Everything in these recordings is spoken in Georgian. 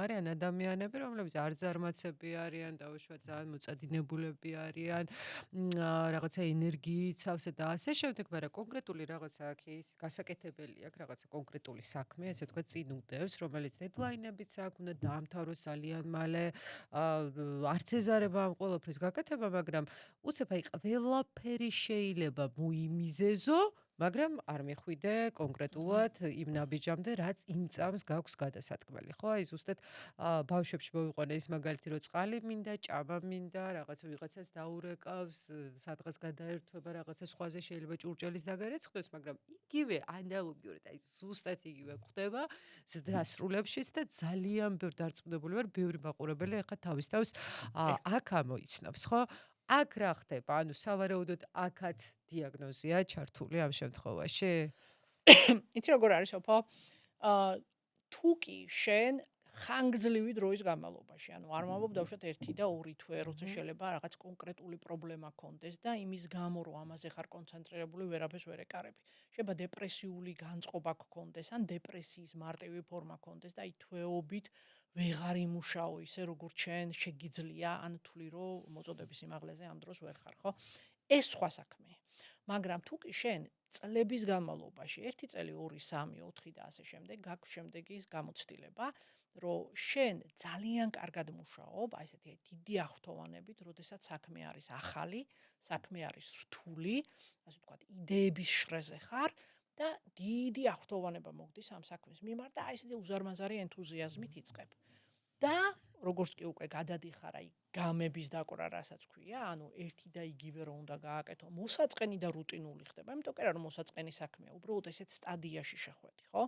არიან ადამიანები, რომლებიც არ ზარმაცები არიან, დაუშვათ ძალიან მოწადინებულები არიან, რაღაცა ენერგიით სავსე და ასე შემდეგ, მაგრამ კონკრეტული რაღაცა кейს გასაკეთებელი აქვს, რაღაცა კონკრეტული საქმე, ესე თქვა წინ უდევს, რომელიც დედლაინებიც აქვს, უნდა დაამთავროს ძალიან მალე, არც ეზარება ამ ყველაფრის გაკეთება, მაგრამ უცებ აი ყველაფერი შეიძლება მოიმიზეზო, მაგრამ არ მიხვიდე კონკრეტულად იმ ნაბიჯამდე, რაც იმ წამს გაქვს გადასათქმელი, ხო? აი ზუსტად ბავშვებში მოვიყვანე ის მაგალითი, რომ წყალი მინდა, ჭამა მინდა, რაღაცა ვიღაცას დაურეკავს, სადღაც გადაერთვება, რაღაცა სხვაზე შეიძლება ჭურჭელის დაგარეცხდეს, მაგრამ იგივე ანალოგიურად, აი ზუსტად იგივე ხდება ზრდასრულებშიც და ძალიან ბევრ დარწმუნებული ვარ, ბევრი მაყურებელი ახლა თავის თავს აქ ამოიცნობს, ხო? აქ რა ხდება? ანუ სავარაუდოდ აქაც დიაგნოზია ჩართული ამ შემთხვევაში? იცი როგორ არის ოფო? თუ კი შენ ხანგრძლივი დროის განმავლობაში, ანუ არ ვამბობ დავუშვათ 1 და 2 თვე, როცა შეიძლება რაღაც კონკრეტული პრობლემა გქონდეს და იმის გამო რომ ამაზე ხარ კონცენტრირებული, ვერაფერს ვერ ეკარები. შეიძლება დეპრესიული განწყობა გქონდეს, ან დეპრესიის მარტივი ფორმა გქონდეს და აი თვეობით ვეღარ იმუშაო ისე როგორც შენ შეგიძლია, ან თვლი რომ მოწოდების სიმაღლეზე ამ დროს ვერ ხარ, ხო? ეს სხვა საქმეა. მაგრამ თუ კი შენ წლების განმავლობაში 1 წელი, 2, 3, 4 და ასე შემდეგ გაქვს შემდეგი გამოცდილება, რომ შენ ძალიან კარგად მუშაობ, აი ესეთი დიდი აღფრთოვანებით, როდესაც საქმე არის ახალი, საქმე არის რთული, ასე ვთქვათ, იდეების შრეზე ხარ და დიდი აღფრთოვანება მოგდის ამ საქმის მიმართ და აი ესეთი უზარმაზარი ენთუზიაზმით იწყებ. და როგორც კი უკვე გადადიხარ აი გამების დაკვრა, რასაც ქვია, ანუ ერთი და იგივე რომ უნდა გააკეთო, მოსაწყენი და რუტინული ხდება, იმიტომ კი რომ მოსაწყენი საქმეა, უბრალოდ ესეთ სტადიაში შეხვედი, ხო?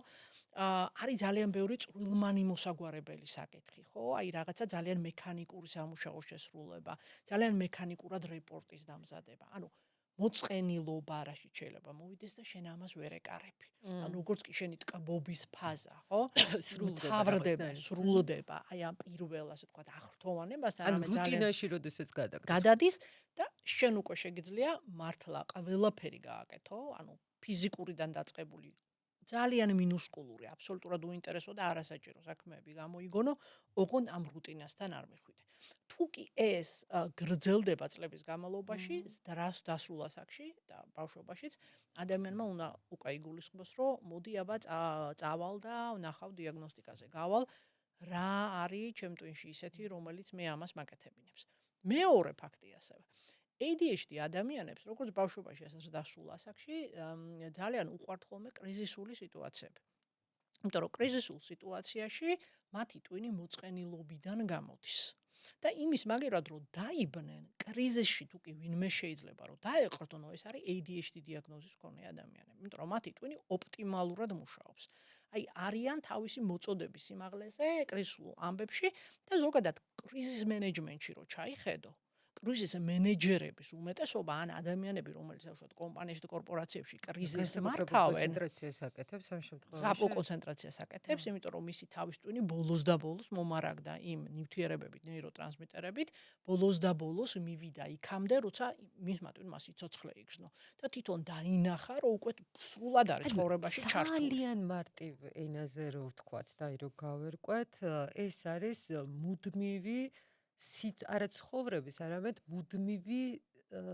არის ძალიან ბევრი წვრილმანი მოსაგვარებელი საკითხი, ხო? აი რაღაცა ძალიან მექანიკური სამუშაოს შესრულება, ძალიან მექანიკურად რეპორტის დამზადება. ანუ მოწყენილობა რაში შეიძლება მოვიდეს და შენ ამას ვერ ეკარები. ანუ როგორც კი შენი ტკბობის ფაზა, ხო? მთავრდება, სრულდება, აი ამ პირველ, ასე ვთქვათ, აღფრთოვანებასთან, ანუ რუტინაში როდესაც გადადის და შენ უკვე შეგიძლია მართლა ყველაფერი გააკეთო, ანუ ფიზიკურიდან დაწყებული ძალიან მინუსკულური, აბსოლუტურად უინტერესო და არასაჭირო საქმეები გამოიგონო, ოღონ ამ რუტინასთან არ მიხვიდე. თუ კი ეს გრძელდება წლების განმავლობაში, დასრულ ასაკში და ბავშვობაშიც, ადამიანმა უნდა უკვე იგულისხმოს, რომ მოდი აბა წავალ და ვნახავ დიაგნოსტიკაზე გავალ, რა არის ჩემ ტვინში ისეთი, რომელიც მე ამას მაკეთებინებს. მეორე ფაქტი ასევე. ADHD ადამიანებს, როგორც ბავშვობაში, ასე დასრულ ასაკში, ძალიან უყვართ ხოლმე კრიზისული სიტუაციები. იმიტომ რომ კრიზისულ სიტუაციაში მათი ტვინი მოწყენილობიდან გამოდის. და იმის მაგერად რომ დაიბნენ კრიზისში თუ კი ვინმე შეიძლება რომ დაეყრდნო, ეს არის ADHD დიაგნოზის მქონე ადამიანები. იმიტომ რომ მათი ტვინი ოპტიმალურად მუშაობს. აი არიან თავისი მოწოდების სიმაღლეზე კრიზისულ ამბებში და ზოგადად კრიზის მენეჯმენტში რო ჩაიხედო, კრიზის მენეჯერების უმეტესობა ან ადამიანები, რომელიც უშუალოდ კომპანიაში და კორპორაციებში კრიზისს მართავენ, კონცენტრაციას აკეთებს ამ შემთხვევაში. საბო კონცენტრაციას აკეთებს, იმიტომ რომ მისი თავის ტვინი ბოლოს და ბოლოს მომარაგდა იმ ნივთიერებებით, ნეიროტრანსმიტერებით, ბოლოს და ბოლოს მივიდა იქამდე, როცა მისმა ტვინმა სიცოცხლე იგრძნო და თვითონ დაინახა, რომ უკვე სრულად არის ცხოვრებაში ჩართული. ძალიან მარტივ ენაზე რო ვთქვათ და რო გავერკვეთ, ეს არის მუდმივი არა ცხოვრების, არამედ მუდმივი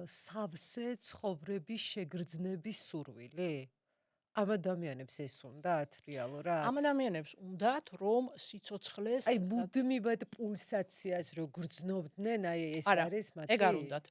სავსე ცხოვრების შეგრძნების სურვილი. ამ ადამიანებს ეს უნდათ რეალურად? ამ ადამიანებს უნდათ რომ სიცოცხლეს აი მუდმივად პულსაციას რო გრძნობდნენ, აი ეს არის მათი. ეგ არ უნდათ.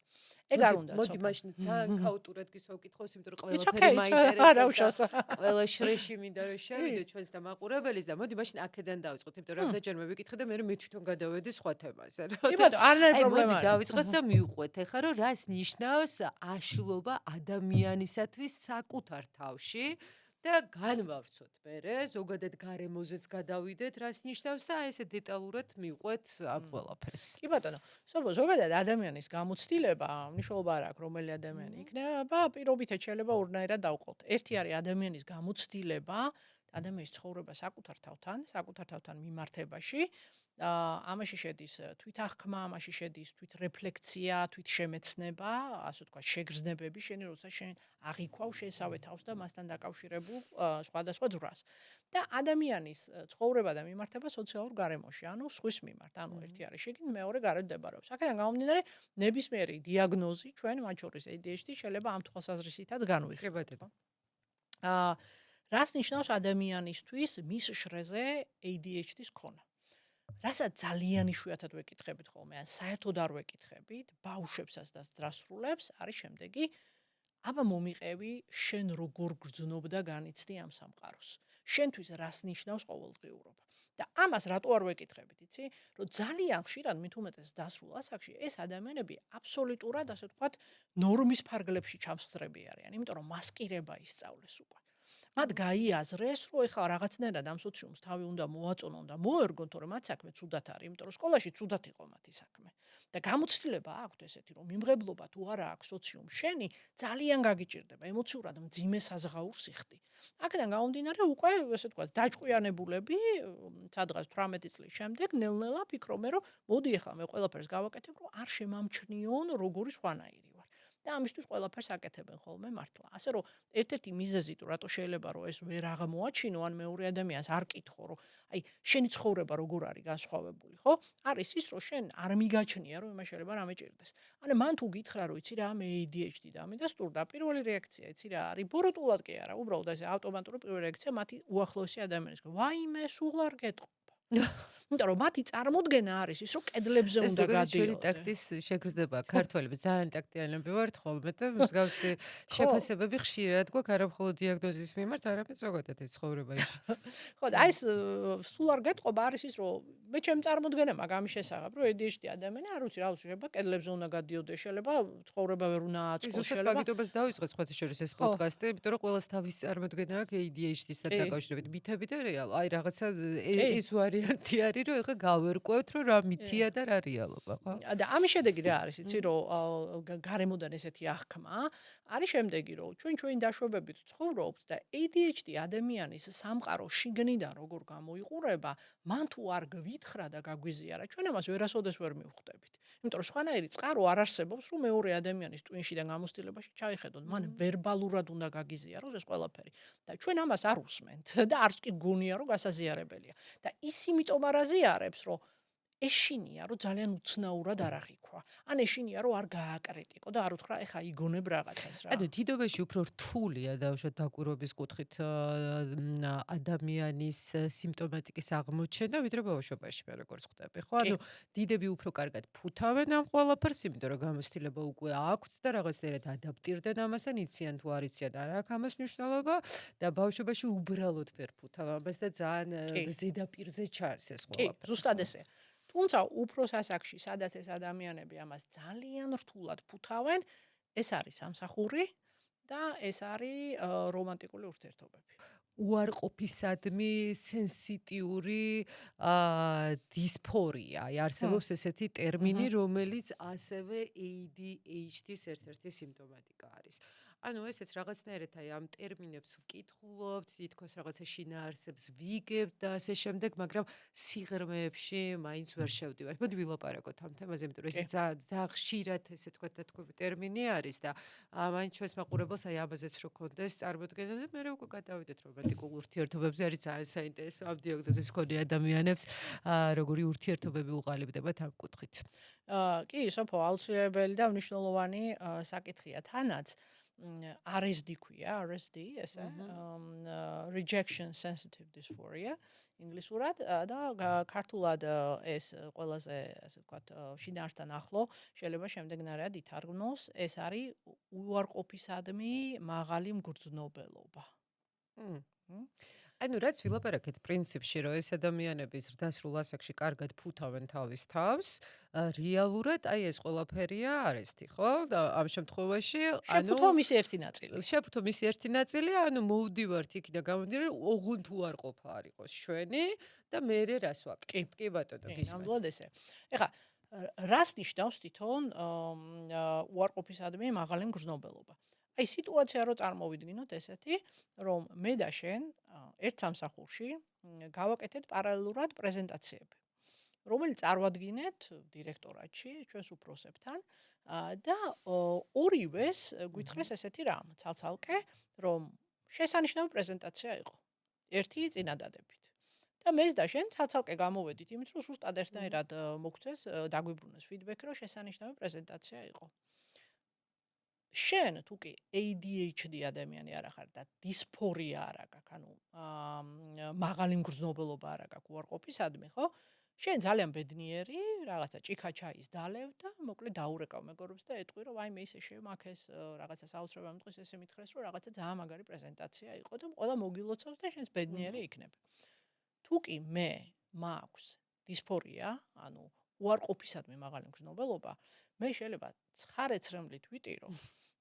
ეგ არ უნდათ. მოდი მაშინ ძალიან ქაოტურად გისვავკითხავს, იმიტომ რომ ყველაფერი ყველაფერი მაინტერესებს. არა, ყველა შრეში მინდა რომ შევიდე ჩვენს და მაყურებელის და მოდი მაშინ აქედან დავიწყოთ, იმიტომ რომ რამდენჯერმე ვიკითხე და მე თვითონ გადავედი სხვა თემაზე. კი ბატონო, არანაირი პრობლემა მოდი დავიწყოთ და მივყვეთ ახლა რომ რას ნიშნავს აშლობა ადამიანისათვის საკუთარ თავში და განვავრცოთ მერე, ზოგადად გარემოზეც გადავიდეთ, რას ნიშნავს და ესე დეტალურად მივყვეთ ამ ყველაფერს. კი ბატონო, ზოგადად ადამიანის გამოცდილება მნიშვნელობა არ აქვს, რომელი ადამიანი იქნება, პირობითად შეიძლება ორნაირად დავყოთ. ერთი არის ადამიანის გამოცდილება ადამიანის ცხოვრება საკუთარ თავთან მიმართებაში. ამაში შედის თვითახკმა, ამაში შედის თვითრეფლექცია, თვითშემეცნება, ასე ვთქვათ, შეგრძნებები, შენი როცა შენ აღიქვავ შესავე თავს და მასთან დაკავშირებულ სხვადასხვა ძვრას. და ადამიანის ცხოვრება და მიმართება სოციალურ გარემოში, ანუ სხვის მიმართ, ანუ ერთი არის შეგინ, მეორე გარეთ მდებარეობს. აქედან გამომდინარე, ნებისმიერი დიაგნოზი ჩვენ, მათ შორის ADHD შეიძლება ამ თვალსაზრისითაც კი განვიხილოთ. ბატონო. რას ნიშნავს ადამიანისთვის მის შრეზე ADHD-ის ქონა? რასაც ძალიან იშვიათად ვეკითხებით ხოლმე, ან საერთოდ არ ვეკითხებით, ბავშვებსაც და დრასრულებს, არის შემდეგი: აბა მომიყევი, შენ როგორ გრძნობ და განიცდი ამ სამყაროს? შენთვის რას ნიშნავს ყოველდღიურობა? და ამას რატო არ ვეკითხებით, იცი? რომ ძალიან ხშირად მით უმეტეს დასრულ ასაკში ეს ადამიანები აბსოლუტურად, ასე ვთქვათ, ნორმის ფარგლებში ჩამსხდრები არიან, იმიტომ რომ მასკირება ისწავლეს უკვე. მათ გაიაზრეს, რომ ეხლა რაღაცნაირად ამ სოციუმს თავი უნდა მოაწონონ და მოერგონ, თორემ მათ საქმე ცუდად არის, იმიტომ რომ სკოლაში ცუდად იყო მათი საქმე. და გამოცდილება აქვთ ესეთი, რომ მიმღებლობა თუ არა აქვს სოციუმს შენი, ძალიან გაგიჭირდება, ემოციურად მძიმე საზღაურს იხდი. აქედან გამომდინარე, უკვე ესე ვთქვათ, დაჭკვიანებულები, სადღაც 18 წლის შემდეგ ნელ-ნელა ფიქრობენ, რომ მოდი ეხლა მე ყველაფერს გავაკეთებ, რომ არ შემამჩნიონ როგორი სხვანაირი ვარ. და ამისთვის ყველაფერს აკეთებენ ხოლმე მართლა. ასე რომ ერთ-ერთი მიზეზი თუ რატო შეიძლება რომ ეს ვერ აღმოაჩინო ან მეორე ადამიანს არ კითხო რომ აი შენი ცხოვრება როგორ არის განსხვავებული, ხო? არის ის რომ შენ არ მიგაჩნია რომ იმას შეიძლება რამე ჭირდეს. ანუ მან თუ გითხრა რომ იცი რა მე ADHD და ამი და სტურდა პირველი რეაქცია იცი რა არის? ბოროტულად კი არა, უბრალოდ ეს ავტომატური პირველი რეაქცია მათი უახლოესი ადამიანის. ვაიმე, სულ არ გეტყობა. იმიტომ რომ მათი წარმოდგენა არის ის რომ კედლებზე ეს უნდა ზოგადად ჩვენი გადიოდეს. ტაქტის შეგრძნება ქართველებს ძალიან ტაქტიანები ვართ ხოლმე და მსგავსი ხო. შეფასებები ხშირად გვაქვს არა მხოლოდ დიაგნოზის მიმართ, არამედ ზოგადად ეს ცხოვრებაში. ხო და აი ეს სულ არ გეტყობა არის ის რომ მე ჩემ წარმოდგენა მაგ ამის შესახებ რომ ADHD ადამიანი არ ვიცი რა შეიძლება კედლებზე უნდა გადიოდეს შეიძლება ცხოვრება ვერ უნდა აწყოს ზუსტად შეიძლება მაგიტობას დავიწყეთ სხვათა შორის ეს პოდკასტი, იმიტომ რომ ყველას თავის წარმოდგენა აქვს ADHD-სთან კი. დაკავშირებით. მითები და რეალ. აი რაღაცა კი. ეს ვარიანტი არის, რომ ეხა გავერკვევთ, რომ რა მითია და რა რეალობა, ხო? და ამის შედეგი რა არის იცი რომ გარემოდან ესეთი აღქმა არის შემდეგი რომ ჩვენ ჩვენი დაშვებებით ცხოვრობთ და ADHD ადამიანის სამყარო შიგნიდან როგორ გამოიყურება მან თუ არ გვითხრა და გაგვიზიარა ჩვენ ამას ვერასოდეს ვერ მივხვდებით იმიტომ რომ სხვანაირი წყარო არ არსებობს რომ მეორე ადამიანის ტვინშიდან გამოცდილებაში ჩაიხედოთ მან ვერბალურად უნდა გაგიზიაროს ეს ყველაფერი და ჩვენ ამას არ უსმენთ და არც კი გონია რომ გასაზიარებელია და ის იმიტომ არ აზიარებს რომ ეშინია რომ ძალიან უცნაურად არ აღიქვა. ან ეშინია რომ არ გააკრიტიკო და არ უთხრა ეხა იგონებ რაღაცას რა. ანუ დიდობაში უფრო რთულია დაუშვათ დაკვირვების კუთხით ადამიანის სიმპტომატიკის აღმოჩენა, ვიდრე ბავშვობაში მე როგორც ხვდები, ხო? ანუ დიდები უფრო კარგად ფუთავენ ამ ყველაფერს, იმიტომ რომ გამოცდილება უკვე აქვთ და რაღაცნაირად ადაპტირდნენ ამასთან, იციან თუ არ იციან არ აქვს ამას მნიშვნელობა და ბავშვობაში უბრალოდ ვერ ფუთავ ამას და ძალიან ზედაპირზე ჩანს ეს ყველაფერი. კი, ზუსტად ესე. თუმცა უფრო სასაკში, სადაც ეს ადამიანები ამას ძალიან რთულად ფუთავენ, ეს არის სამსახური და ეს არის რომანტიკული ურთიერთობები. უარყოფისადმი სენსიტიური დისფორია. აი არსებობს ესეთი ტერმინი, რომელიც ასევე ADHD-ის ერთ-ერთი სიმპტომატიკა არის. ანუ ესეც რაღაცნაირად აი ამ ტერმინებს ვკითხულობთ, თითქოს რაღაცა შინაარსებს ვიგებთ და ასე შემდეგ, მაგრამ სიღრმეებში მაინც ვერ შევდივართ. მოდი ვილაპარაკოთ ამ თემაზე, იმიტომ რომ ეს ძალიან ხშირად ესე თქვა და თქვი ტერმინი არის და მაინც ჩვენს მაყურებელს აი ამაზეც რო კონდეს წარმოდგენა და მე უკვე გადავიდეთ რომანტიკულ ურთიერთობებზე, არის ძალიან საინტერესო ამ დიაგნოზის მქონე ადამიანებს, როგორი ურთიერთობები უყალიბდებათ ამ კუთხით. კი, სოფო აუცილებელი და მნიშვნელოვანი საკითხია თანაც. RSD ქვია, RSD, ესე, rejection sensitive dysphoria, ინგლისურად და ქართულად ეს ყველაზე, ასე ვთქვათ, შინაარსთან ახლო, შეიძლება შემდეგნაირად ითარგმნოს, ეს არის უარყოფისადმი მაღალი მგრძნობელობა. ანუ რაც ვილაპარაკეთ პრინციპში, რომ ეს ადამიანები ზრდასრულ ასაკში კარგად ფუთავენ თავის თავს, რეალურად აი ეს ყველაფერია არესტი, ხო? და ამ შემთხვევაში, შეფუთო მისი ერთი ნაწილი. შეფუთო მისი ერთი ნაწილი, ანუ მოვდივართ იქიდან გამომდინარე, ოღონდ უარყოფა არ იყოს ჩვენი და მე რას ვაკეთებ? კი ბატონო, გისმენთ. ნამდვილად ესე. ეხლა რას ნიშნავს თვითონ უარყოფისადმი მაღალი მგრძნობელობა? აი სიტუაცია რო წარმოვიდგინოთ ესეთი, რომ მე და შენ ერთ სამსახურში გავაკეთეთ პარალელურად პრეზენტაციები, რომელიც წარვადგინეთ დირექტორატში ჩვენს უფროსებთან და ორივეს გვითხრეს ესეთი რამ, ცალ-ცალკე, რომ შესანიშნავი პრეზენტაცია იყო. ერთი წინადადებით. და მეც და შენ ცალ-ცალკე გამოვედით იმით, რომ ზუსტად ერთნაირად მოგცეს, დაგვიბრუნეს ფიდბექი, რომ შესანიშნავი პრეზენტაცია იყო. შენ თუ კი ADHD ადამიანი არ ახარ და დისფორია არ აქვს, ანუ მაღალი მგრძნობელობა არ აქვს უარყოფისადმი, ხო? შენ ძალიან ბედნიერი, რაღაცა ჭიქა-ჩაის დალევ და მოკლედ დაურეკავ მეგობრებს და ეტყვი, რომ აი მე ისე შემაქეს რაღაცა საოცრებამ დღეს ესე მითხრეს, რომ რაღაცა ძალიან მაგარი პრეზენტაცია იყო და ყველა მოგილოცავს და შენს ბედნიერი იქნებ. თუ კი მე მაქვს დისფორია, ანუ უარყოფისადმი მაღალი მგრძნობელობა, მე შეიძლება ცხარეცრემლით ვიტირო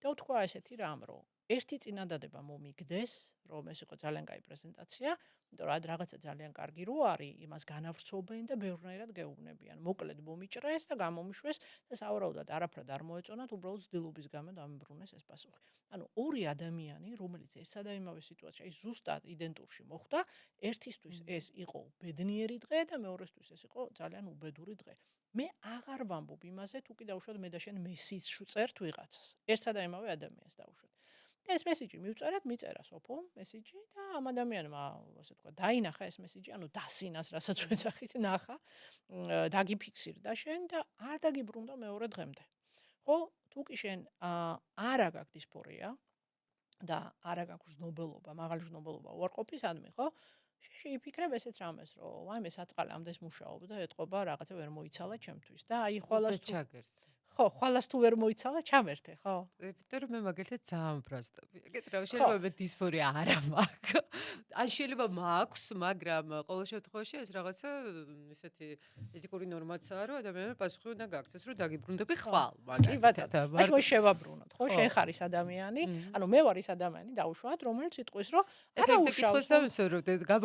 და ვთქვა ესეთი რამ, რომ ერთი წინადადება მომიგდეს, რომ ეს იყო ძალიან კაი პრეზენტაცია, იმიტომ რომ რაღაცა ძალიან კარგი რო არის, იმას განავრცობენ და ბევრნაირად გეუბნებიან. მოკლედ მომიჭრეს და გამომიშვეს და სავარაუდოდ არაფრად არ მოეწონათ, უბრალოდ ძდილობის გამო დამიბრუნეს ეს პასუხი. ანუ ორი ადამიანი, რომელიც ერთსა და იმავე სიტუაციაში ზუსტად იდენტურში მოხვდა, ერთისთვის ეს იყო ბედნიერი დღე და მეორესთვის ეს იყო ძალიან უბედური დღე. მე აღარ ვამბობ იმაზე, თუ კი დავუშვათ მე და შენ მესიჯს ვწერთ ვიღაცას. ერთსა და იმავე ადამიანს დავუშვათ. და ეს მესიჯი მივწერეთ, მიწერა სოფო მესიჯი და ამ ადამიანმა, ასე თქვა, დაინახა ეს მესიჯი, ანუ დასინას, რასაც ვეძახით, ნახა, დაგიფიქსირდა შენ და არ დაგიბრუნდა მეორე დღემდე. ხო, თუ კი შენ არა გაქვს დისფორია და არა გაქვს ჟნობელობა, მაღალი ჟნობელობა უარყოფისადმი, ხო? შეიფიქრებ ესეთ რამეს, რომ აი მე საწყალე ამდენს მუშაობ და ეთყობა რაღაცა ვერ მოიცალა ჩემთვის და აი ხვალას თუ ხო, ხვალას თუ ვერ მოიცალა, ჩამერთე, ხო? იმიტომ რომ მე მაგალითად ძალიან ბრასტები. ეგეთ რა შეიძლება მე დისფორია არა მაქვს. ან შეიძლება მაქვს, მაგრამ ყოველ შემთხვევაში ეს რაღაცა ესეთი ეთიკური ნორმაცაა, რომ ადამიანმა პასუხი უნდა გაქცეს, რომ დაგიბრუნდები ხვალ, კი ბატონო. მაშინ შევაბრუნოთ, ხო? შენ ხარ ის ადამიანი, ანუ მე ვარ ის ადამიანი, დაუშვათ, რომელიც იტყვის, რომ არა უშავს.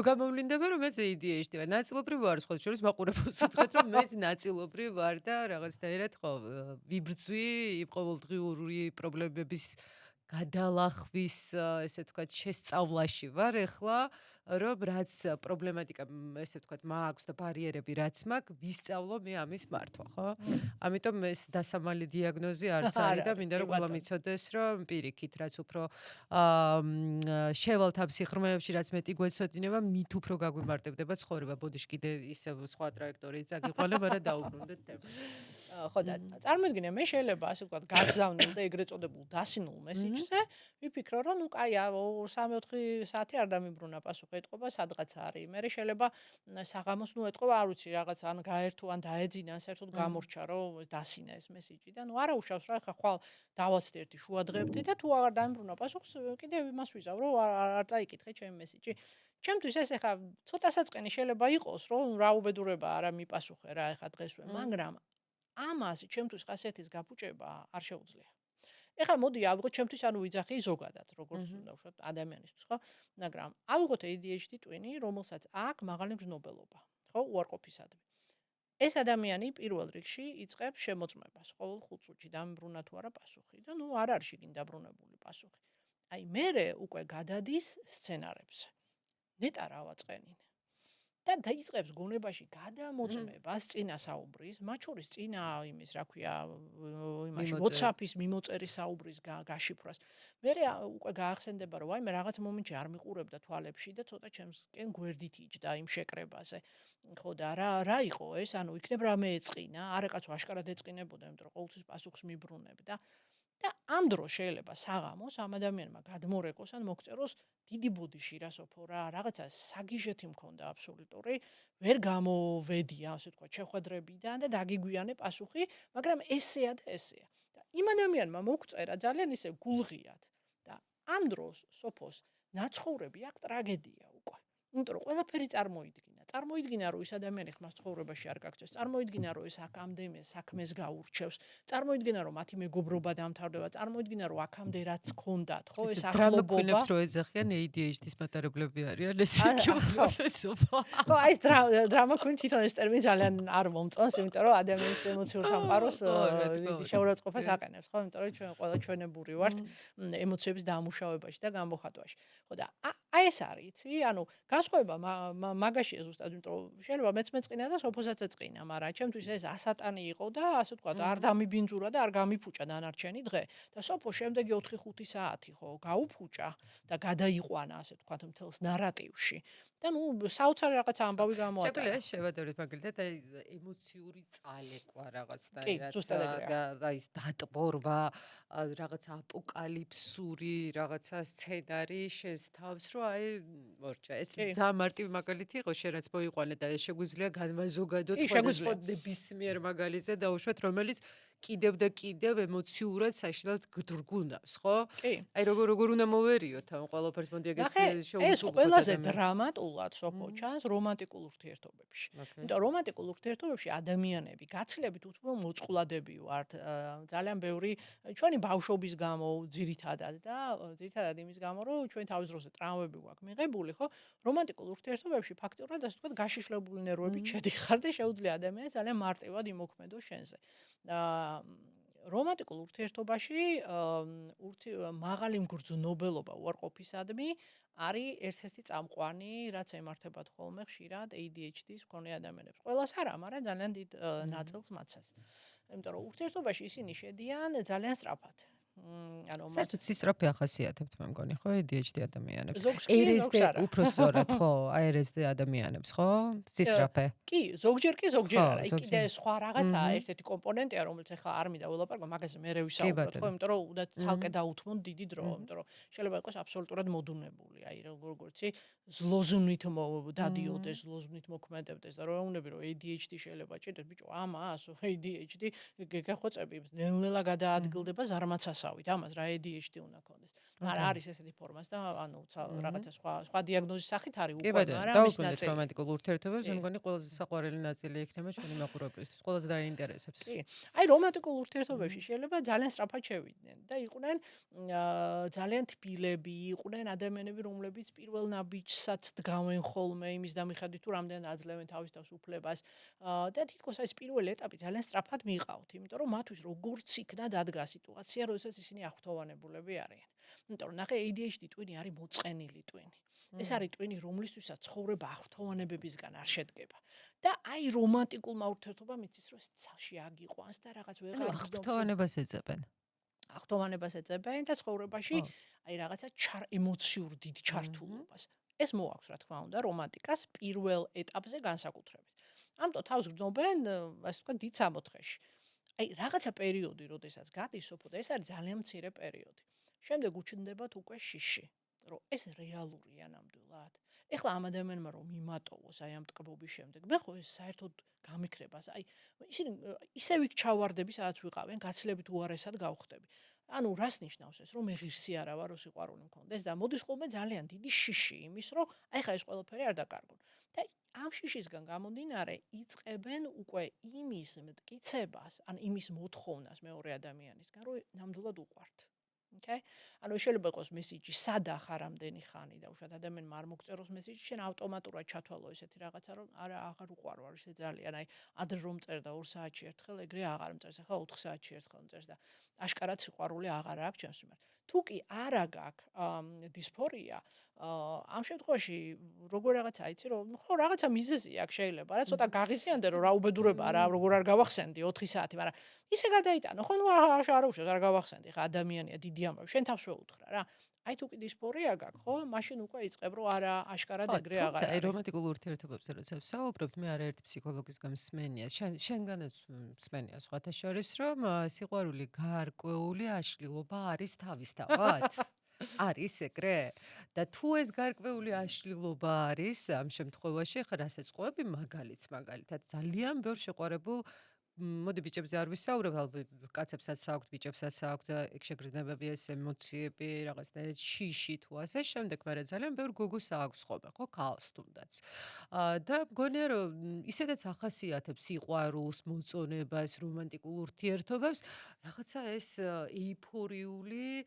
გამოვლინდება, რომ მეც ADHD ვარ. ნაწილობრივ ვარ, სხვა შორის მაყურებელს უთხრეთ, რომ მეც ნაწილობრივ ვარ და რაღაცნაირად ხო ვიბრძვი იმ ყოველდღიური პრობლემების გადალახვის, ესე ვთქვათ, შესწავლაში ვარ ახლა, რომ რაც პრობლემატიკა, ესე ვთქვათ, მაქვს და ბარიერები რაც მაქვს, ვისწავლო მე ამის მართვა, ხო? ამიტომ ეს დასამალი დიაგნოზი არც არის და მინდა რომ ყველა მიცოდეს, რომ პირიქით, რაც უფრო შევალთ ამ სიღრმეებში, რაც მეტი გვეცოდინება, მით უფრო გაგვიმარტებდება ცხოვრება. ბოდიში კიდე ისე სხვა ტრაექტორიით წაგიყვანე, მაგრამ დაუბრუნდეთ თემას. ხო და წარმოიდგინე მე შეიძლება ასე ვთქვათ გაგზავნილ და ეგრეთ წოდებულ დასინულ მესიჯზე ვიფიქრო რომ ნუ კაი 3-4 საათი არ დამიბრუნა პასუხი ეთყობა სადღაც არის მე შეიძლება საღამოს ნუ ეთყობა არ ვიცი რაღაც ან გაერთო ან დაეძინა ან საერთოდ გამორჩა რომ დასინა ეს მესიჯი და ნუ არა უშავს რა ხა ხვალ დავაცდე ერთი შუადღეებდი და თუ აღარ დამიბრუნა პასუხს კიდევ იმას ვიზავ რომ არ წაიკითხე ჩემი მესიჯი ჩემთვის ეს ახლა ცოტა საწყენი შეიძლება იყოს რომ რა უბედურება არა მიპასუხე რა ახლა დღესვე მაგრამ ამას ჩემთვის ხასიათის გაფუჭება არ შეუძლია. ეხლა მოდი ავიღოთ ჩემთვის ანუ ვიძახი ზოგადად, როგორც უნდა ვთქვათ ადამიანისთვის, ხო? მაგრამ ავიღოთ ADHD ტვინი, რომელსაც აქვს მაღალი მგრძნობელობა, ხო, უარყოფისადმი. ეს ადამიანი პირველ რიგში იწყებს შემოწმებას, ყოველ 5 წუთში დამიბრუნა თუ არა პასუხი და ნუ არ არის შიგნით დაბრუნებული პასუხი. აი მერე უკვე გადადის სცენარებზე. ნეტა რა ვაწყენინე. და დაიწყებს გონებაში გადამოწმებას წინა საუბრის, მათ შორის წინა იმის, რა ქვია, იმაში WhatsApp-ის მიმოწერის საუბრის გაშიფრვას. მერე უკვე გაახსენდება, რომ აი მე რაღაც მომენტში არ მიყურებდა თვალებში და ცოტა ჩემსკენ გვერდით იჯდა იმ შეკრებაზე. ხო და რა იყო ეს? ანუ იქნებ რამე ეწყინა, არა კაცო აშკარად ეწყინებოდა, იმიტომ რომ ყოველთვის პასუხს მიბრუნებდა. და ამ დროს შეიძლება საღამოს ამ ადამიანმა გადმორეკოს ან მოგწეროს დიდი ბოდიში რა სოფო რა რაღაცა საგიჟეთი მქონდა აბსოლუტური ვერ გამოვედია ასე თქვა შეხვედრებიდან და დაგიგვიანე პასუხი მაგრამ ესეა და ესეა და იმ ადამიანმა მოგწერა ძალიან ისე გულღიად და ამ დროს სოფოს ნაცხოვრები აქ ტრაგედია უკვე იმიტომ რომ ყველაფერი წარმოიდგინა წარმოიდგინა რომ ის ადამიანი ხმას ცხოვრებაში არ გაქცევს, წარმოიდგინა რომ ეს ამდენე საქმეს გაურჩევს, წარმოიდგინა რომ მათი მეგობრობა დამთავრდება, წარმოიდგინა რომ აქამდე რაც ჰქონდათ, ხო, ეს დრამა ახლობობა ქვინებს რო ეძახიან ADHD-ის მატარებლები არიან ესე იგი უპირველესობა. ხო, აი ეს დრამა queen თვითონ ეს ტერმინი ძალიან არ მომწონს, იმიტომ რომ ადამიანის ემოციურ სამყაროს შეურაცხყოფას აყენებს, ხო, იმიტომ რომ ჩვენ ყველა ჩვენებური ვართ ემოციების დამუშავებაში და გამოხატვაში. ხო და აი ეს არის, იცი? ანუ განსხვავება მაგაშია ზუსტად, იმიტომ რომ შეიძლება მეც მეწყინა და სოფოსაც ეწყინა, მაგრამ ჩემთვის ეს ასატანი იყო და ასე ვთქვათ, არ დამიბინძურა და არ გამიფუჭა დანარჩენი დღე და სოფო შემდეგი 4-5 საათი ხო გაუფუჭა და გადაიყვანა ასე ვთქვათ მთელს ნარატივში. და ნუ საოცარი რაღაც ამბავი გამოატარა. შეგვიძლია შევადაროთ მაგალითად აი ემოციური წალეკვა რაღაცნაირად ზუსტად ეგრეა. და ის დატბორვა რაღაც აპოკალიფსური რაღაცა სცენარი შენს თავს რომ აი მორჩა ეს ძალიან მარტივი მაგალითი იყო შენაც მოიყვანე და შეგვიძლია განმაზოგადოთ ნებისმიერ მაგალითზე დაუშვათ რომელიც კიდევ და კიდევ ემოციურად საშინელად გდრგუნავს, ხო? აი როგორ უნდა მოვერიოთ ამ ყველაფერს მოდი ეგეც შეუძლია. ეს ყველაზე დრამატულად სოფო ჩანს რომანტიკულ ურთიერთობებში. იმიტომ რომანტიკულ ურთიერთობებში ადამიანები გაცილებით უთმო მოწყვლადები ვართ, ძალიან ბევრი ჩვენი ბავშვობის გამო ძირითადად და ძირითადად იმის გამო რომ ჩვენ თავის დროზე ტრავმები გვაქვს მიღებული, ხო? რომანტიკულ ურთიერთობებში ფაქტობრივად ასე ვთქვათ გაშიშლებული ნერვებით შედიხარ და შეუძლია ადამიანს ძალიან მარტივად იმოქმედოს შენზე. რომანტიკულ ურთიერთობაში მაღალი მგრძნობელობა უარყოფისადმი არის ერთ-ერთი წამყვანი, რაც ემართებათ ხოლმე ხშირად ADHD-ის მქონე ადამიანებს. ყველას არა, მაგრამ ძალიან დიდ ნაწილს მათსაც. იმიტომ რომ ურთიერთობაში ისინი შედიან ძალიან სწრაფად. საერთოდ სისწრაფე ახასიათებთ მე მგონი, ხო, ADHD ადამიანებს. RSD უფრო სწორად, ხო, RSD ადამიანებს, ხო? სისწრაფე. კი, ზოგჯერ არა. კიდე სხვა რაღაცაა ერთ-ერთი კომპონენტია, რომელიც ახლა არ მინდა ველაპარაკო, მაგაზე მე ვისაუბროთ, ხო, იმიტომ რომ უნდა ცალკე დაუთმონ დიდი დრო, იმიტომ რომ შეიძლება იყოს აბსოლუტურად მოდუნებული, აი როგორც ზლოზუნით დადიოდეს, ზლოზუნით მოქმედებდეს და რომ ეუბნები რომ ADHD შეიძლება ჭირდეს, ბიჭო, ამას ADHD გეხოცები, ნელ-ნელა გადაადგილდება ზარმაცასავით, ამას რა ADHD უნდა ქონდეს. არა არის ესეთი ფორმას და ანუ რაღაცა სხვა დიაგნოზის სახით არის უკვე, მაგრამ ის ნაწილი რომანტიკულ ურთიერთობებს მე მგონი ყველაზე საყვარელი ნაწილი იქნება ჩვენი მაყურებლისთვის, ყველაზე დაინტერესებს. კი. აი რომანტიკულ ურთიერთობებში შეიძლება ძალიან სწრაფად შევიდნენ და იყვნენ ძალიან თბილები, იყვნენ ადამიანები, რომლებიც პირველ ნაბიჯსაც დგავენ ხოლმე იმის დამიხედვით თუ რამდენად აძლევენ თავის თავს უფლებას და თითქოს ეს პირველი ეტაპი ძალიან სწრაფად მიყავთ, იმიტომ რომ მათთვის როგორც იქნა დადგა სიტუაცია, როდესაც ისინი აღფრთოვანებულები არიან. იმიტომ რომ ნახე ADHD ტვინი არის მოწყენილი ტვინი. ეს არის ტვინი, რომლისთვისაც ცხოვრება აღფრთოვანებებისგან არ შედგება. და აი რომანტიკულმა ურთიერთობამ იცის რომ ცალში აგიყვანს და რაღაც ვეღარ აღფრთოვანებას ეძებენ. აღფრთოვანებას ეძებენ და ცხოვრებაში აი რაღაცა ემოციურ დიდ ჩართულობას. ეს მოაქვს რა თქმა უნდა რომანტიკას პირველ ეტაპზე განსაკუთრებით. ამიტომ თავს გრძნობენ, ასე ვთქვათ, დიდ სამოთხეში. აი რაღაცა პერიოდი, როდესაც გადის სოფო და ეს არის ძალიან მცირე პერიოდი. შემდეგ უჩნდებათ უკვე შიში, რომ ეს რეალურია ნამდვილად. ეხლა ამ ადამიანმა რომ იმატოვოს აი ამ ტკბობის შემდეგ, მე ხო ეს საერთოდ გამიქრებას, აი ისინი ისევ იქ ჩავარდები, სადაც ვიყავენ, გაცილებით უარესად გავხდები. ანუ რას ნიშნავს ეს, რომ მე ღირსი არა ვარ, რომ სიყვარული მქონდეს და მოდის ხოლმე ძალიან დიდი შიში იმის, რომ აი ხა ეს ყველაფერი არ დაკარგონ. და ამ შიშისგან გამომდინარე იწყებენ უკვე იმის მტკიცებას, ან იმის მოთხოვნას მეორე ადამიანისგან, რომ ნამდვილად უყვართ. Okay? ანუ შეიძლება იყოს მესიჯი სადა ხარ ამდენი ხანი და უშუალოდ ადამიანმა არ მოგწეროს მესიჯი, შენ ავტომატურად ჩათვალო ესეთი რაღაცა, რომ არა აღარ უყვარ ვარ ისე ძალიან, აი ადრე რომ წერდა 2 საათში ერთხელ, ეგრე აღარ მწერს, ახლა 4 საათში ერთხელ მწერს და აშკარად სიყვარული აღარ აქვს ჩემს მიმართ. თუ კი არა გაქვს დისფორია, ამ შემთხვევაში როგორ რაღაცა იცი რომ ხო რაღაცა მიზეზი აქვს შეიძლება, რა ცოტა გაღიზიანდე რომ რა უბედურებაა რა როგორ არ გავახსენდი 4 საათი, მაგრამ ისე გადაიტანო, ხო ნუ არ უშავს არ გავახსენდი, ხა ადამიანია დიდი ამბავი, შენ თავს შეუთხრა რა. აი თუ კი დისფორია გაქვს, ხო, მაშინ უკვე იწყებ რომ არა აშკარად ეგრე აღარ არის. აი რომანტიკულ ურთიერთობებზე როცა ვსაუბრობთ, მე არაერთი ფსიქოლოგისგან მსმენია, შენგანაც მსმენია სხვათა შორის, რომ სიყვარული გარკვეული აშლილობა არის თავისთავად. არის ეგრე? და თუ ეს გარკვეული აშლილობა არის, ამ შემთხვევაში ხა რასაც ყვები მაგალითად ძალიან ბევრ შეყვარებულ მოდი ბიჭებზე არ ვისაუბრებ, ალბათ კაცებსაც აქვთ, ბიჭებსაც აქვთ ეგ შეგრძნებები, ეს ემოციები, რაღაცნაირად შიში თუ ასე შემდეგ, მაგრამ ძალიან ბევრ გოგოს აქვს ხოლმე, ხო, ქალს თუნდაც. და მგონია რომ ისედაც ახასიათებს სიყვარულს, მოწონებას, რომანტიკულ ურთიერთობებს, რაღაცა ეს ეიფორიული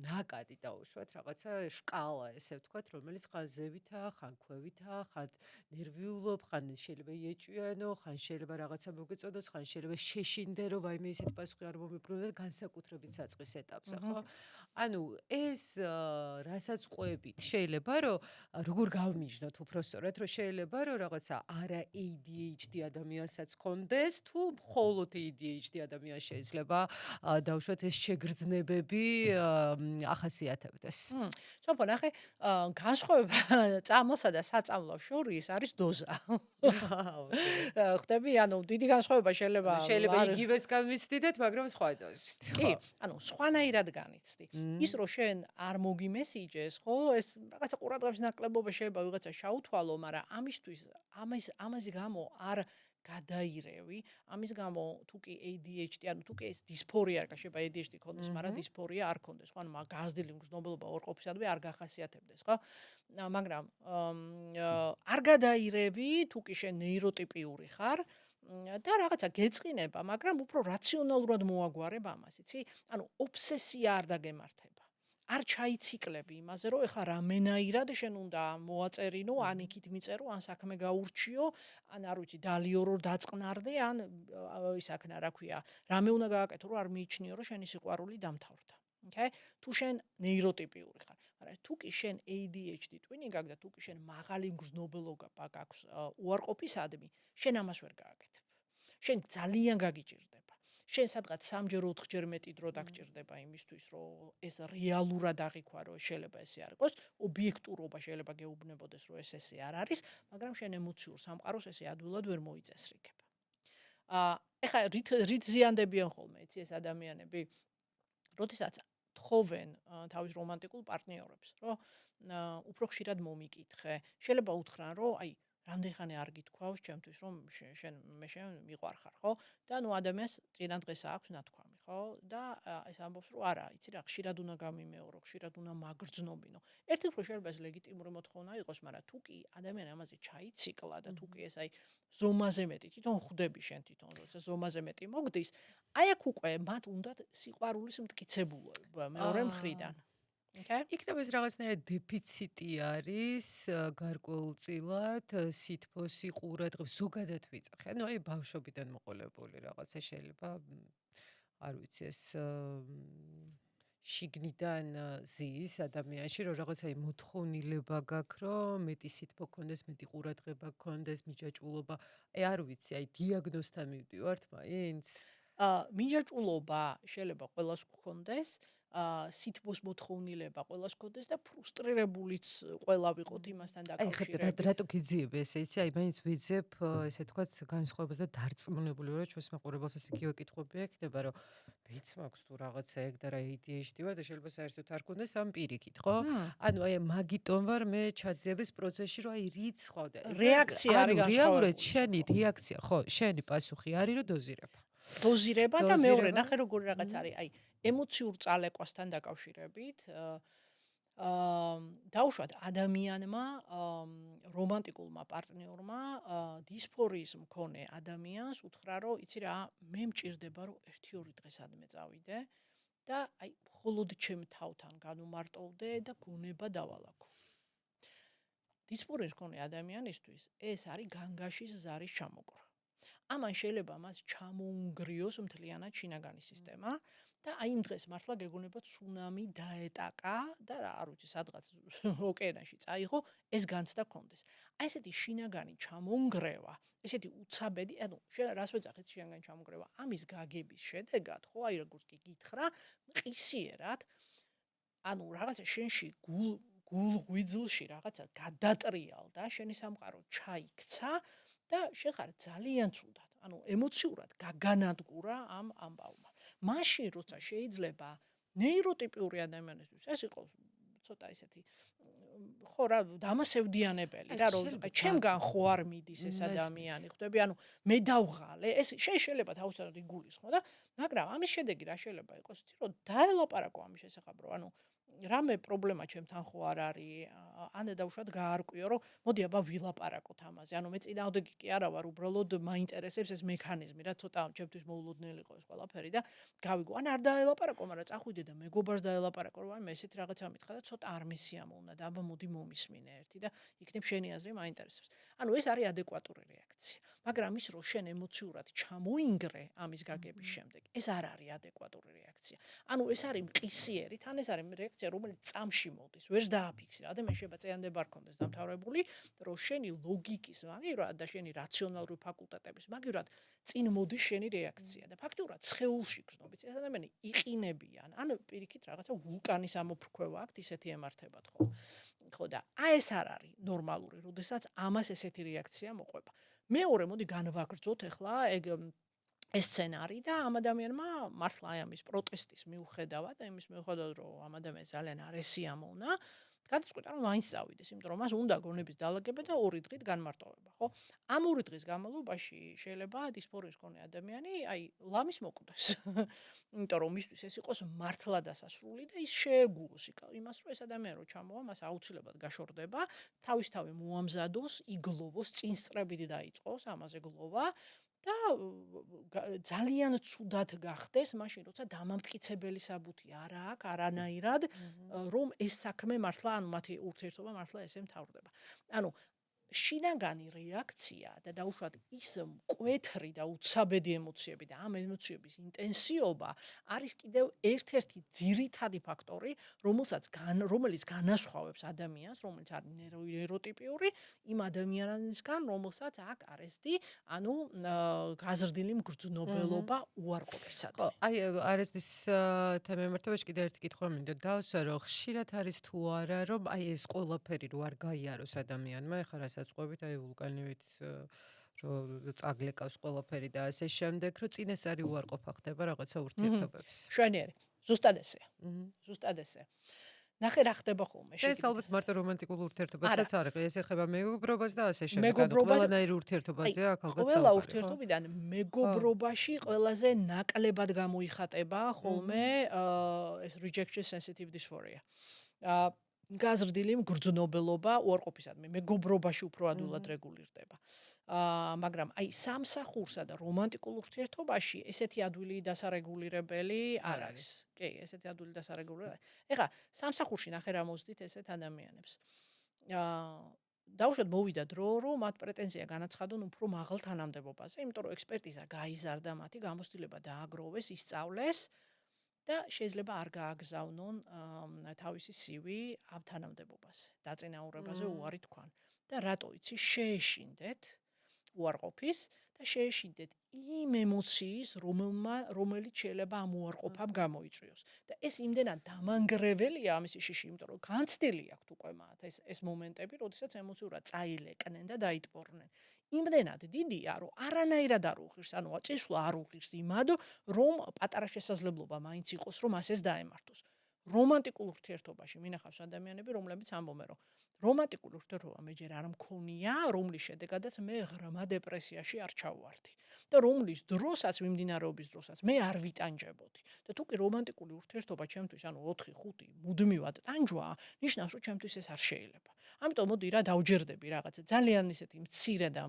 ნაკადი დაუშვათ, რაღაცა შკალა, ესე ვთქვათ, რომელიც ხან ზევითაა, ხან ქვევითაა, ხან ნერვიულობ, ხან შეიძლება იეჭვიანო, ხან შეიძლება რაღაცა მოგეწონოს, ხან შეიძლება შეშინდე, რომ ვაიმე ისეთი პასუხი არ მომიბრუნე და განსაკუთრებით საწყის ეტაპზე, აჰა. ხო? ანუ ეს რასაც ყვებით, შეიძლება რომ როგორ გავმიჯნოთ უпростоრად, რომ შეიძლება რომ რაღაცა არა ADHD ადამიანსაც კონდეს, თუ მხოლოდ ADHD ადამიანს შეიძლება დავუშვათ ეს შეგრძნებები ახასიათებდეს. სოფო ნახე, განსხვავება წამლსა და საწამლოს შორის არის დოზა. ოკეი. ხტები, ანუ დიდი განსხვავება შეიძლება შეიძლება არ იგივეს განვიცდიდეთ, მაგრამ სხვა დოზით. კი, ანუ სხვანაირად განიცდი. ის მმ. რომ შენ არ მოგიმესიჯეს, ხო, ეს რაღაცა ყურადღების ნაკლებობა შეიძლება ვიღაცა შაუთვალო, მაგრამ ამაზე გამო არ გადაირევი, ამის გამო თუ კი ADHD, ანუ თუ კი ეს დისფორია, შეიძლება ADHD ქონდეს, მაგრამ მმ. დისფორია არ ქონდეს, ხო, ანუ გაზრდილი მგრძნობელობა ორყოფისადმი არ გახასიათებდეს, ხო? მაგრამ არ გადაირევი, თუ კი შენ ნეიროტიპიური ხარ, და რაღაცა გეწყინება, მაგრამ უფრო რაციონალურად მოაგვარებ ამას, იცი? ანუ ობსესია არ დაგემართება. არ ჩაიციკლები იმაზე, რომ ეხლა რამენაირად შენ უნდა მოაწერინო, ან იქით მიწერო, ან საქმე გაურჩიო, ან არ ვიცი, დალიორო, დაწყნარდე, ან ის აქნა, რა ქვია, რამე უნდა გააკეთო, რომ არ მიიჩნიო, რომ შენი სიყვარული დამთავრდა. Okay? თუ შენ ნეიროტიპიური ხარ, მაგრამ თუ კი შენ ADHD twinning აქვს და თუ კი შენ მაღალი მგრძნობელობა გაქვს უარყოფისადმი, შენ ამას ვერ გააკეთებ. შენ ძალიან გაგიჭირდება. შენ სადღაც 3-ჯერ 4-ჯერ მეტი დრო დაგჭირდება იმისთვის, რომ ეს რეალურად აღიქვა, რომ შეიძლება ესე არ იყოს, ობიექტურობა შეიძლება გეუბნებოდეს, რომ ეს ესე არ არის, მაგრამ შენ ემოციურ სამყაროს ესე ადვილად ვერ მოიწესრიგებ. ეხლა რით ზიანდებიან ხოლმე, იცი ეს ადამიანები, როდესაც თხოვენ თავის რომანტიკულ პარტნიორებს, რომ უფრო ხშირად მომიკითხე. შეიძლება უთხრან, რომ აი რამდენხანი არ გითქვავს ჩემთვის, რომ შენ მიყვარ ხარ, ხო? და ნუ ადამიანს წინა დღეს აქვს ნათქვამი, ხო? და ეს ამბობს, რომ არა, იცი რა, ხშირად უნდა გამიმეორო, ხშირად უნდა მაგრძნობინო. ერთი მხრივ შეიძლება ეს ლეგიტიმური მოთხოვნა იყოს, მაგრამ თუ კი ადამიანი ამაზე ჩაიციკლა და თუ კი ეს აი ზომაზე მეტი, თვითონ ხვდები შენ თვითონ, როცა ზომაზე მეტი მოგდის, აი აქ უკვე მათ უნდათ სიყვარულის მტკიცებულობა მეორე მხრიდან. Okay? იქნებ ეს რაღაცნაირად დეფიციტი არის გარკვეულწილად სითბოსი ყურადღების ზოგადად ვიწყე. ანუ აი ბავშვობიდან მოყოლებული რაღაცა შეიძლება არ ვიცი ეს შიგნიდან ზის ადამიანში რომ რაღაცა მოთხოვნილება გაქვს რომ მეტი სითბო გქონდეს, მეტი ყურადღება გქონდეს, მიჯაჭვულობა. აი არ ვიცი, აი დიაგნოზთან მივდივართ მაინც. მინჯაჭვულობა შეიძლება ყველას გქონდეს, სითბოს მოთხოვნილება ყველას გქონდეს და ფრუსტრირებულიც ყველა ვიყოთ იმასთან აი ხეთ დაკავშირებით. რატო გიძიებ ესე იცი აი მაინც ვიძებ ესე თქვათ განსხვავებას და დარწმუნებული ვარ ჩვენს მაყურებელსაც იგივე კითხვები ექნება რომ ვიც მაქვს თუ რაღაცა ეგ და რა ADHD ვარ და შეიძლება საერთოდ არ გქონდეს ამ პირიქით ხო ანუ აი მაგიტომ ვარ მე ჩაძიების პროცესში რომ აი რიცხავ და რეაქცია არის რეალურად განსხვავებული. შენი რეაქცია ხო შენი პასუხი არის რომ დოზირება დოზირება და მეორე დოზირება. ნახე როგორი რაღაც არის, აი ემოციურ წალეკვასთან დაკავშირებით, დაუშვათ ადამიანმა, რომანტიკულმა პარტნიორმა, დისფორიის მქონე ადამიანს უთხრა, რომ იცი რა, მე მჭირდება, რომ 1-2 დღესადმე წავიდე და აი მხოლოდ ჩემ თავთან განუმარტოვდე და გონება დავალაგო. დისფორიის მქონე ადამიანისთვის ეს არის განგაშის ზარის ჩამოკრა. ამან შეიძლება მას ჩამოუნგრიოს მთლიანად შინაგანი სისტემა და აი იმ დღეს მართლა გეგონება ცუნამი დაეტაკა და არ ვიცი სადღაც ოკეანეში წაიღო ეს განცდა კონდეს. აი ესეთი შინაგანი ჩამონგრევა, ესეთი უცაბედი, ანუ შენ რას ვეძახით შინაგანი ჩამონგრევა? ამის გაგების შედეგად, ხო, აი როგორც კი გითხრა, მყისიერად, ანუ რაღაცა შენში გულღვიძლში რაღაცა გადატრიალდა, შენი სამყარო ჩაიქცა და შენ ხარ ძალიან ცუდად, ანუ ემოციურად გაგანადგურა ამ ამბავმა. მაშინ როცა შეიძლება ნეიროტიპიური ადამიანისთვის ეს იყოს ცოტა ისეთი ხო რა დამასევდიანებელი რა რომ ჩემგან ხო არ მიდის ეს ადამიანი ხვდები ანუ მე დავღალე ეს შეიძლება თავისთავად იგულისხმო და მაგრამ ამის შედეგი რა შეიძლება იყოს იცი რომ დაელაპარაკო ამის შესახებ რომ ანუ რამე პრობლემა ჩემთან ხო არ არის ანდა დავუშვათ გაარკვიო რომ მოდი აბა ვილაპარაკოთ ამაზე ანუ მე წინააღმდეგი კი არა ვარ უბრალოდ მაინტერესებს ეს მექანიზმი რა ცოტა ჩემთვის მოულოდნელი იყო ეს ყველაფერი და გავიგო ან არ დაელაპარაკო მაგრამ წახვიდე და მეგობარს დაელაპარაკო რომ აი მე ესეთ რაღაცა მითხრა და ცოტა არ მესიამოვნა და აბა მოდი მომისმინე ერთი და იქნებ შენი აზრი მაინტერესებს ანუ ეს არის ადეკვატური რეაქცია მაგრამ ის რომ შენ ემოციურად ჩამოინგრე ამის გაგების შემდეგ ეს არ არის ადეკვატური რეაქცია ანუ ეს არის მყისიერი თან ეს არის რეაქცია რომელიც წამში მოდის ვერს დააფიქსირე ადამიანი შეიძლება წეანდება არ კონდეს დამთავრებული რომ შენი ლოგიკის მაგივრად და შენი რაციონალური ფაკულტეტების მაგივრად წინ მოდის შენი რეაქცია და ფაქტიურად სხეულში გრძნობით ეს ადამიანი იყინებიან ან პირიქით რაღაცა ვულკანის ამოფრქვევა აქვს ისეთი ემართებათ ხო და აი ეს არ არის ნორმალური როდესაც ამას ესეთი რეაქცია მოყვება მეორე მოდი განვაგრძოთ ახლა ეგ ეს სცენარი და ამ ადამიანმა მართლა აი ამის პროტესტის მიუხედავად და იმის მიუხედავად რომ ამ ადამიანს ძალიან არ ესიამოვნა გადაწყვიტა რომ მაინც წავიდეს იმიტომ რომ მას უნდა გონების დალაგება და 2 დღით განმარტოვება ხო ამ 2 დღის განმავლობაში შეიძლება დისფორიის მქონე ადამიანი აი ლამის მოკვდეს იმიტომ რომ მისთვის ეს იყოს მართლა დასასრული და ის შეეგუოს იმას რომ ეს ადამიანი რო ჩამოვა მას აუცილებლად გაშორდება თავისთავად მოამზადოს იგლოვოს წინსწრებით დაიწყოს ამაზე გლოვა და ძალიან ცუდად გახდეს მაშინ როცა დამამტკიცებელი საბუთი არ აქვს არანაირად რომ ეს საქმე მართლა ანუ მათი ურთიერთობა მართლა ესე მთავრდება. ანუ შინაგანი რეაქცია და დაუშვათ ის მკვეთრი და უცაბედი ემოციები და ამ ემოციების ინტენსივობა არის კიდევ ერთ-ერთი ძირითადი ფაქტორი, რომელიც განასხვავებს ადამიანს, რომელიც არის ნეიროტიპიური, იმ ადამიანისგან, რომელსაც აქვს არესტი, ანუ გაზრდილი მგრძნობელობა უარყოფისადმი. ხო, აი არესტის თემემართებაში კიდევ ერთი კითხვა მინდა დავსვა, რომ ხშირად არის თუ არა, რომ აი ეს ყველაფერი რო არ გაიაროს ადამიანმა, ეხლა რასაც ყვებით აი ვულკანივით რომ წაგლეკავს ყველაფერი და ასე შემდეგ, რომ წინასწარი უარყოფა ხდება რაღაცა ურთიერთობების. შვენიერი. ზუსტად ესეა. ზუსტად ესე. ნახე რა ხდება ხოლმე ეს ალბათ მარტო რომანტიკულ ურთიერთობასაც არ არის. ეს ეხება მეგობრობას და ასე შემდეგ. მეგობრობას ყველანაირ ურთიერთობაზე აქ ალბათ ყველა ურთიერთობიდან მეგობრობაში ყველაზე ნაკლებად გამოიხატება ხოლმე ეს rejection sensitive dysphoria. გაზრდილი მგრძნობელობა უარყოფისადმი მეგობრობაში უფრო ადვილად რეგულირდება. მაგრამ აი სამსახურსა და რომანტიკულ ურთიერთობაში ესეთი ადვილი დასარეგულირებელი არ არის. კი, ესეთი ადვილი დასარეგულირებელი. ეხლა სამსახურში ნახე რა მოძდით ესეთ ადამიანებს. დავუშვათ მოვიდა დრო რომ მათ პრეტენზია განაცხადონ უფრო მაღალ თანამდებობაზე, იმიტომ რომ ექსპერტიზა გაიზარდა მათი გამოცდილება დააგროვეს, ისწავლეს და შეიძლება არ გააგზავნონ თავისი CV ამ თანამდებობაზე, დაწინაურებაზე უარი თქვან. და რატო იცი შეეშინდეთ უარყოფის და შეეშინდეთ იმ ემოციის, რომელიც შეიძლება ამ უარყოფამ გამოიწვიოს. და ეს იმდენად დამანგრეველია ამისი შიში, იმიტომ რომ განცდილი აქვთ უკვე მათ ეს მომენტები, როდესაც ემოციურად წაილეკნენ და დაიტბორნენ. იმდენად დიდია, რომ არანაირად არ უღირს, ანუ წესვლა არ უღირს იმად, რომ პატარა შესაძლებლობა მაინც იყოს, რომ ასეს დაემართოს. რომანტიკულ ურთიერთობაში მინახავს ადამიანები, რომლებიც ამბობენ, რომ რომანტიკული ურთიერთობა მე ჯერ არ მქონია, რომლის შედეგადაც მე ღრმა დეპრესიაში არ ჩავვარდი. და რომლის დროსაც მიმდინარეობის დროსაც მე არ ვიტანჯებოდი. და თუ კი რომანტიკული ურთიერთობა ჩემთვის, ანუ 4-5 მუდმივად ტანჯვაა, ნიშნავს, რომ ჩემთვის ეს არ შეიძლება. ამიტომ მოდი რა დავჯერდები რაღაცა ძალიან ისეთი მცირე და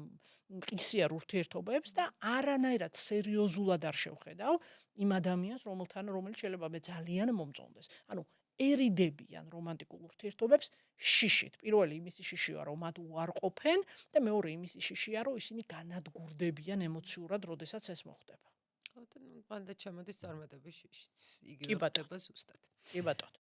მყისიარ ურთიერთობებს და არანაირად სერიოზულად არ შევხედავ იმ ადამიანს, რომელიც შეიძლება მე ძალიან მომწონდეს. ანუ ერიდებიან რომანტიკულ ურთიერთობებს შიშით. პირველი იმისი შიშია, რომ მათ უარყოფენ და მეორე იმისი შიშია, რომ ისინი განადგურდებიან ემოციურად, როდესაც ეს მოხდება. ხო და მანდ ჩამოდის წარმატების შიშიც. იგივე ხდება ზუსტად. კი ბატონო.